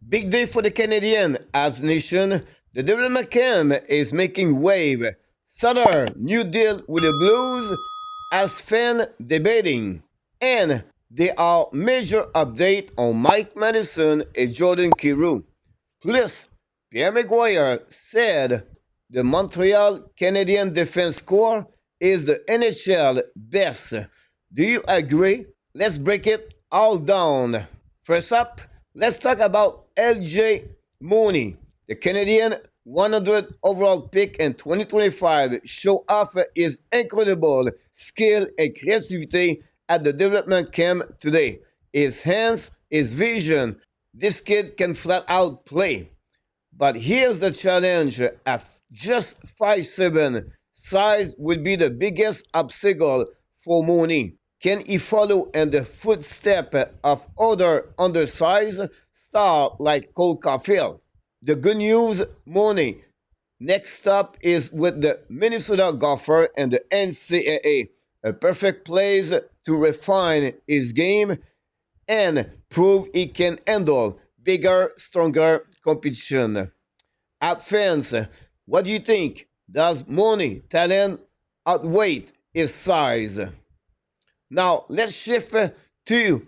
Big day for the Canadian Habs Nation. The development camp is making wave. Sutter, new deal with the Blues as fan debating. And there are major update on Mike Matheson and Jordan Kyrou. Plus, Pierre McGuire said the Montreal Canadiens Defense Core is the NHL best. Do you agree? Let's break it all down. First up, let's talk about LJ Mooney. The Canadian 100 overall pick in 2025 show off his incredible skill and creativity at the development camp today. His hands, his vision, this kid can flat out play. But here's the challenge. At just 5'7", size will be the biggest obstacle for Mooney. Can he follow in the footsteps of other undersized stars like Cole Caulfield? The good news, Mooney. Next stop is with the Minnesota Golfer and the NCAA. A perfect place to refine his game and prove he can handle bigger, stronger competition. App fans, what do you think? Does Mooney talent outweigh his size? Now let's shift to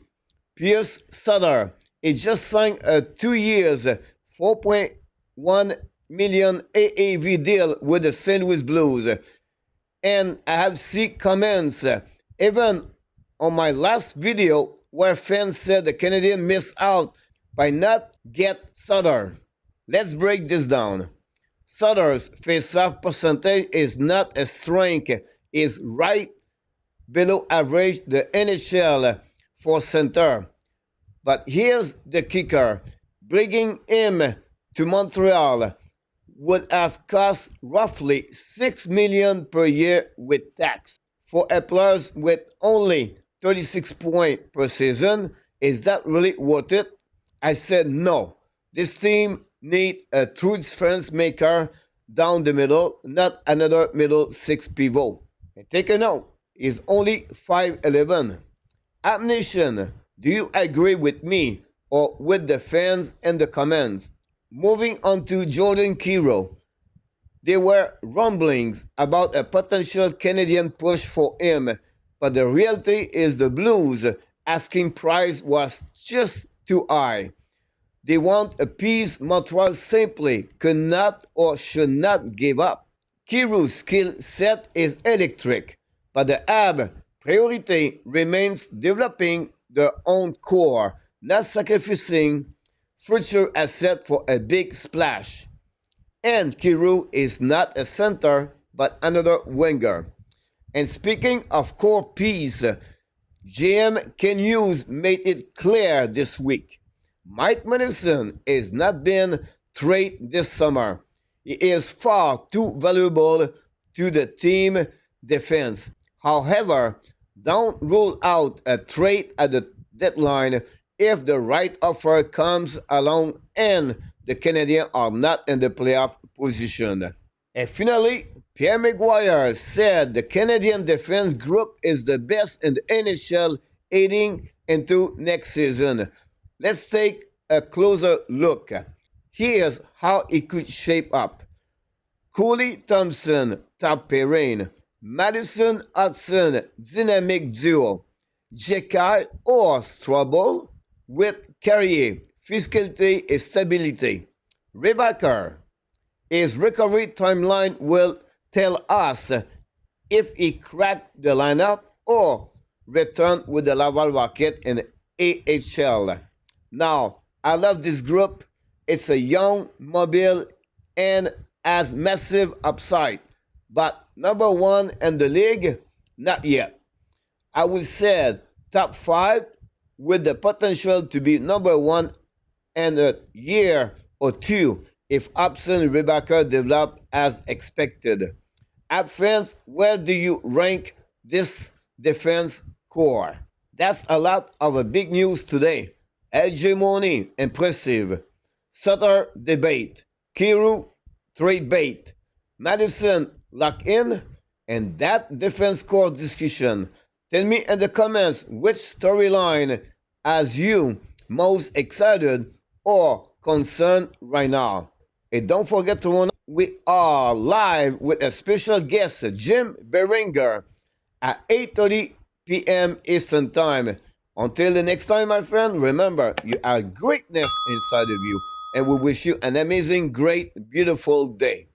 Pius Suter. He just signed a 2 years, $4.1 million AAV deal with the St. Louis Blues. And I have seen comments, even on my last video, where fans said the Canadiens missed out by not get Suter. Let's break this down. Sutter's face-off percentage is not a strength, it's right below average the NHL for center. But here's the kicker. Bringing him to Montreal would have cost roughly $6 million per year with tax. For a player with only 36 points per season, is that really worth it? I said no. This team needs a true difference maker down the middle, not another middle six pivot. And take a note, he's only 5'11". App Nation, do you agree with me or with the fans in the comments? Moving on to Jordan Kyrou. There were rumblings about a potential Canadian push for him, but the reality is the Blues' asking price was just too high. They want a piece Montreal simply could not or should not give up. Kyrou's skill set is electric, but the Habs' priority remains developing their own core, not sacrificing future asset for a big splash. And Kyrou is not a center, but another winger. And speaking of core piece, GM Kent Hughes made it clear this week. Mike Matheson is not being traded this summer. He is far too valuable to the team defense. However, don't rule out a trade at the deadline if the right offer comes along and the Canadiens are not in the playoff position. And finally, Pierre McGuire said the Canadian defense group is the best in the NHL heading into next season. Let's take a closer look. Here's how it could shape up. Cooley Thompson, top pairing. Matheson Hudson, dynamic duo. Jekai or Strobel with Carrier, physicality and stability. Rebecca, his recovery timeline will tell us if he cracked the lineup or returned with the Laval Rocket in AHL. Now, I love this group. It's a young, mobile, and has massive upside. But number one in the league, not yet. I would say top 5 with the potential to be number 1 in a year or 2 if Hobson and Rebecca develop as expected. App fans, where do you rank this defense core? That's a lot of a big news today. LJ Mooney, impressive. Suter Debate. Kyrou, trade bait. Matheson, lock in. And that defense core discussion. Tell me in the comments which storyline has you most excited or concern right now. And don't forget to we are live with a special guest, Jim Beringer, at 8:30 p.m. Eastern Time. Until the next time, my friend, remember, you have greatness inside of you, and we wish you an amazing, great, beautiful day.